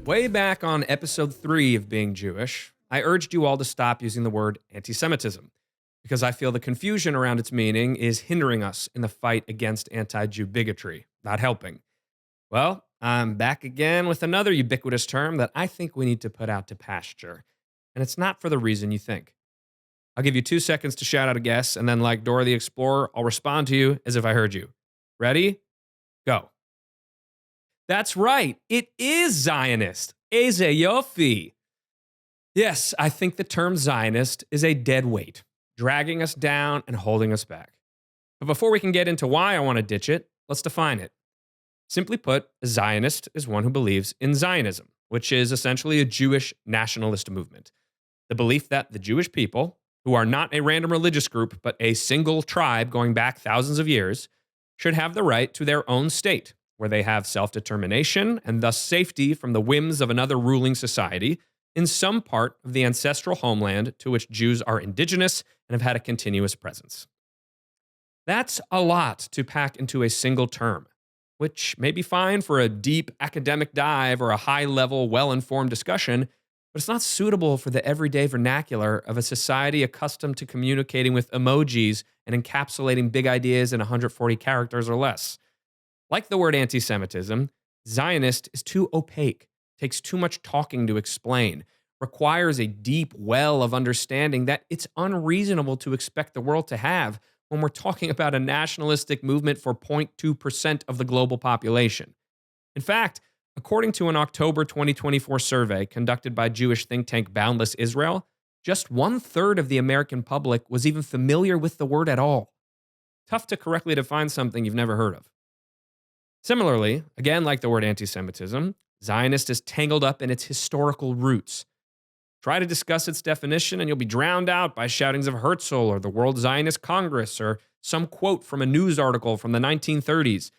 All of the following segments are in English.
Way back on episode 3 of Being Jewish, I urged you all to stop using the word anti Semitism because I feel the confusion around its meaning is hindering us in the fight against anti Jew bigotry, not helping. Well, I'm back again with another ubiquitous term that I think we need to put out to pasture. And it's not for the reason you think. I'll give you 2 seconds to shout out a guess, and then, like Dora the Explorer, I'll respond to you as if I heard you. Ready? Go. That's right. It is Zionist. Eze Yofi. Yes, I think the term Zionist is a dead weight, dragging us down and holding us back. But before we can get into why I want to ditch it, let's define it. Simply put, a Zionist is one who believes in Zionism, which is essentially a Jewish nationalist movement. The belief that the Jewish people, who are not a random religious group, but a single tribe going back thousands of years, should have the right to their own state, where they have self-determination and thus safety from the whims of another ruling society in some part of the ancestral homeland to which Jews are indigenous and have had a continuous presence. That's a lot to pack into a single term, which may be fine for a deep academic dive or a high-level, well-informed discussion, but it's not suitable for the everyday vernacular of a society accustomed to communicating with emojis and encapsulating big ideas in 140 characters or less. Like the word anti-Semitism, Zionist is too opaque, takes too much talking to explain, requires a deep well of understanding that it's unreasonable to expect the world to have when we're talking about a nationalistic movement for 0.2% of the global population. In fact, according to an October 2024 survey conducted by Jewish think tank Boundless Israel, just 1/3 of the American public was even familiar with the word at all. Tough to correctly define something you've never heard of. Similarly, again like the word anti-Semitism, Zionist is tangled up in its historical roots. Try to discuss its definition and you'll be drowned out by shoutings of Herzl or the World Zionist Congress or some quote from a news article from the 1930s.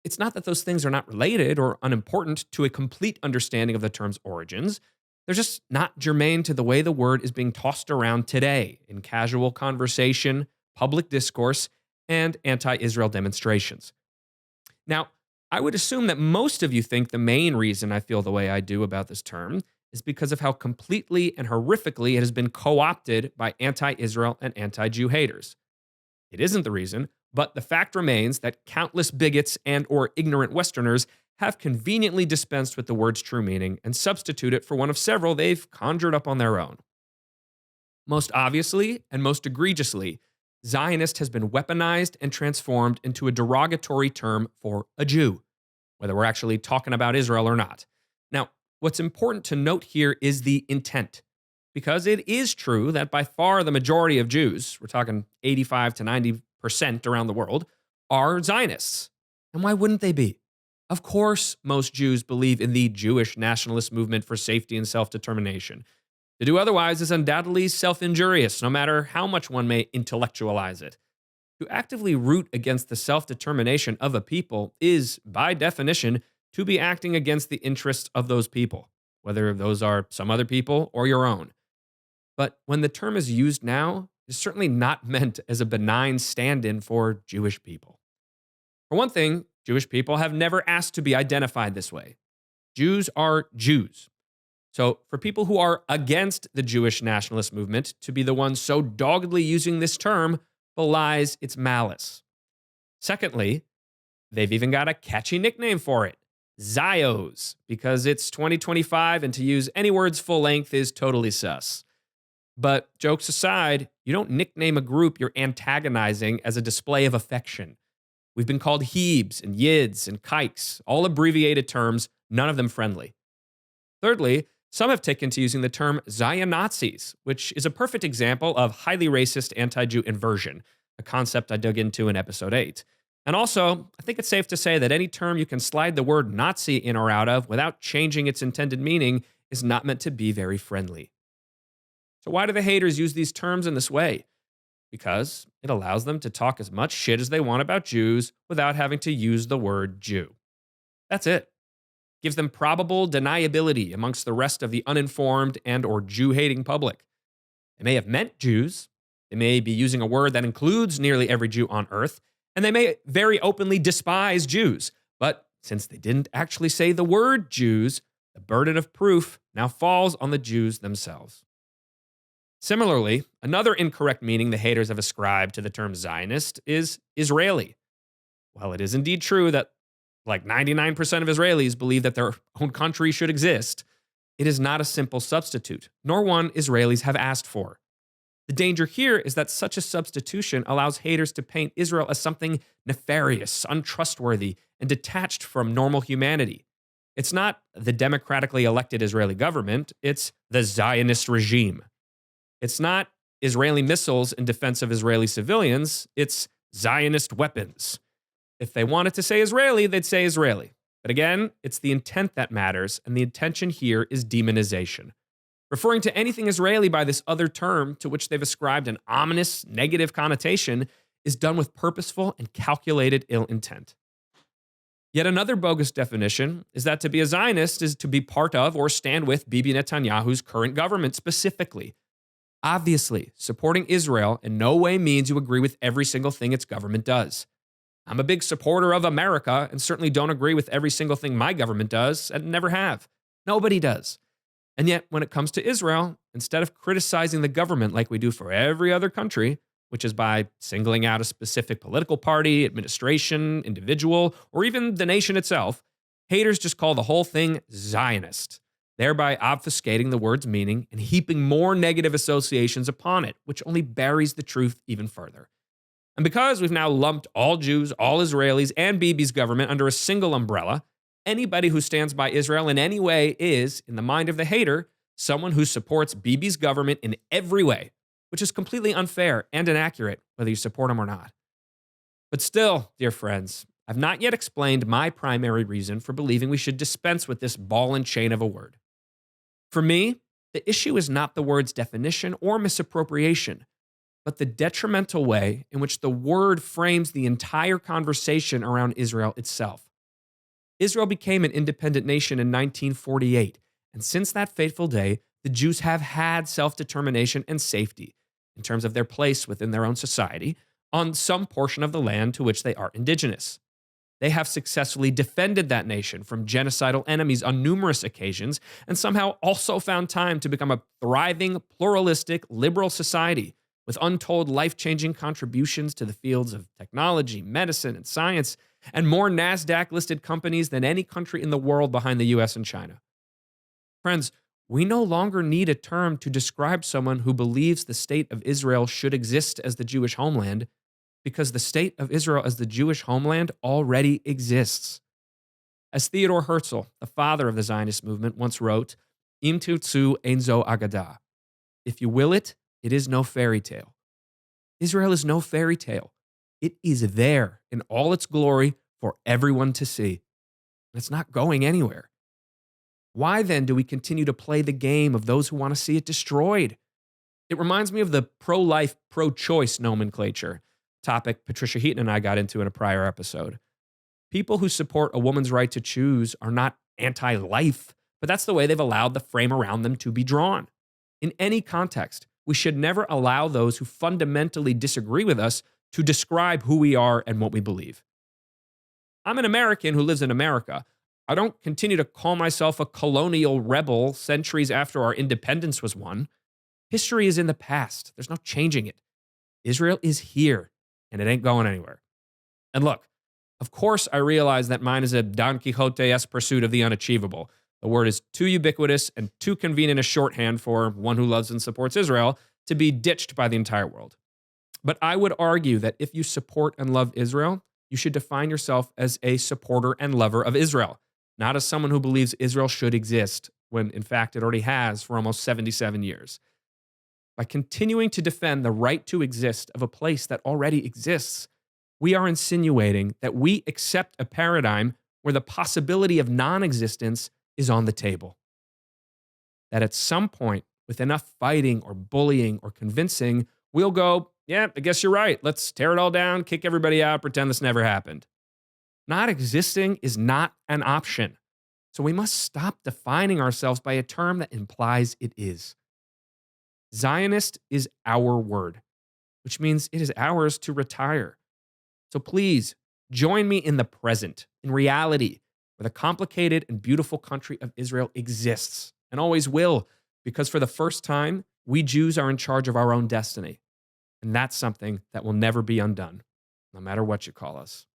It's not that those things are not related or unimportant to a complete understanding of the term's origins. They're just not germane to the way the word is being tossed around today in casual conversation, public discourse, and anti-Israel demonstrations. Now, I would assume that most of you think the main reason I feel the way I do about this term is because of how completely and horrifically it has been co-opted by anti-Israel and anti-Jew haters. It isn't the reason, but the fact remains that countless bigots and or ignorant Westerners have conveniently dispensed with the word's true meaning and substitute it for one of several they've conjured up on their own. Most obviously and most egregiously, Zionist has been weaponized and transformed into a derogatory term for a Jew, whether we're actually talking about Israel or not. Now, what's important to note here is the intent, because it is true that by far the majority of Jews, we're talking 85 to 90% around the world, are Zionists. And why wouldn't they be? Of course, most Jews believe in the Jewish nationalist movement for safety and self-determination. To do otherwise is undoubtedly self-injurious, no matter how much one may intellectualize it. To actively root against the self-determination of a people is, by definition, to be acting against the interests of those people, whether those are some other people or your own. But when the term is used now, it's certainly not meant as a benign stand-in for Jewish people. For one thing, Jewish people have never asked to be identified this way. Jews are Jews. So for people who are against the Jewish nationalist movement to be the ones so doggedly using this term belies its malice. Secondly, they've even got a catchy nickname for it, Zios, because it's 2025 and to use any word's full length is totally sus. But jokes aside, you don't nickname a group you're antagonizing as a display of affection. We've been called Hebes and Yids and Kikes, all abbreviated terms, none of them friendly. Thirdly, some have taken to using the term Zionazis, which is a perfect example of highly racist anti-Jew inversion, a concept I dug into in episode 8. And also, I think it's safe to say that any term you can slide the word Nazi in or out of without changing its intended meaning is not meant to be very friendly. So why do the haters use these terms in this way? Because it allows them to talk as much shit as they want about Jews without having to use the word Jew. That's it. Gives them probable deniability amongst the rest of the uninformed and or Jew-hating public. They may have meant Jews, they may be using a word that includes nearly every Jew on earth, and they may very openly despise Jews, but since they didn't actually say the word Jews, The burden of proof now falls on the Jews themselves. Similarly, another incorrect meaning the haters have ascribed to the term Zionist is Israeli. While it is indeed true that like 99% of Israelis believe that their own country should exist, it is not a simple substitute, nor one Israelis have asked for. The danger here is that such a substitution allows haters to paint Israel as something nefarious, untrustworthy, and detached from normal humanity. It's not the democratically elected Israeli government, it's the Zionist regime. It's not Israeli missiles in defense of Israeli civilians, it's Zionist weapons. If they wanted to say Israeli, they'd say Israeli. But again, it's the intent that matters, and the intention here is demonization. Referring to anything Israeli by this other term to which they've ascribed an ominous, negative connotation is done with purposeful and calculated ill intent. Yet another bogus definition is that to be a Zionist is to be part of or stand with Bibi Netanyahu's current government specifically. Obviously, supporting Israel in no way means you agree with every single thing its government does. I'm a big supporter of America and certainly don't agree with every single thing my government does and never have. Nobody does. And yet, when it comes to Israel, instead of criticizing the government like we do for every other country, which is by singling out a specific political party, administration, individual, or even the nation itself, haters just call the whole thing Zionist, thereby obfuscating the word's meaning and heaping more negative associations upon it, which only buries the truth even further. And because we've now lumped all Jews, all Israelis, and Bibi's government under a single umbrella, anybody who stands by Israel in any way is, in the mind of the hater, someone who supports Bibi's government in every way, which is completely unfair and inaccurate, whether you support him or not. But still, dear friends, I've not yet explained my primary reason for believing we should dispense with this ball and chain of a word. For me, the issue is not the word's definition or misappropriation, but the detrimental way in which the word frames the entire conversation around Israel itself. Israel became an independent nation in 1948, and since that fateful day, the Jews have had self-determination and safety in terms of their place within their own society on some portion of the land to which they are indigenous. They have successfully defended that nation from genocidal enemies on numerous occasions and somehow also found time to become a thriving, pluralistic, liberal society with untold life-changing contributions to the fields of technology, medicine, and science, and more NASDAQ-listed companies than any country in the world behind the US and China. Friends, we no longer need a term to describe someone who believes the state of Israel should exist as the Jewish homeland, because the state of Israel as the Jewish homeland already exists. As Theodor Herzl, the father of the Zionist movement, once wrote, Im tirtzu ein zo agadah. If you will it, it is no fairy tale. Israel is no fairy tale. It is there in all its glory for everyone to see. It's not going anywhere. Why then do we continue to play the game of those who want to see it destroyed? It reminds me of the pro-life, pro-choice nomenclature, topic Patricia Heaton and I got into in a prior episode. People who support a woman's right to choose are not anti-life, but that's the way they've allowed the frame around them to be drawn. In any context, we should never allow those who fundamentally disagree with us to describe who we are and what we believe. I'm an American who lives in America. I don't continue to call myself a colonial rebel centuries after our independence was won. History is in the past. There's no changing it. Israel is here, and it ain't going anywhere. And look, of course, I realize that mine is a Don Quixote-esque pursuit of the unachievable. The word is too ubiquitous and too convenient a shorthand for one who loves and supports Israel to be ditched by the entire world. But I would argue that if you support and love Israel, you should define yourself as a supporter and lover of Israel, not as someone who believes Israel should exist, when in fact it already has for almost 77 years. By continuing to defend the right to exist of a place that already exists, we are insinuating that we accept a paradigm where the possibility of non-existence is on the table. That at some point, with enough fighting or bullying or convincing, we'll go, yeah, I guess you're right. Let's tear it all down, kick everybody out, pretend this never happened. Not existing is not an option. So we must stop defining ourselves by a term that implies it is. Zionist is our word, which means it is ours to retire. So please, join me in the present, in reality, where the complicated and beautiful country of Israel exists and always will, because for the first time, we Jews are in charge of our own destiny. And that's something that will never be undone, no matter what you call us.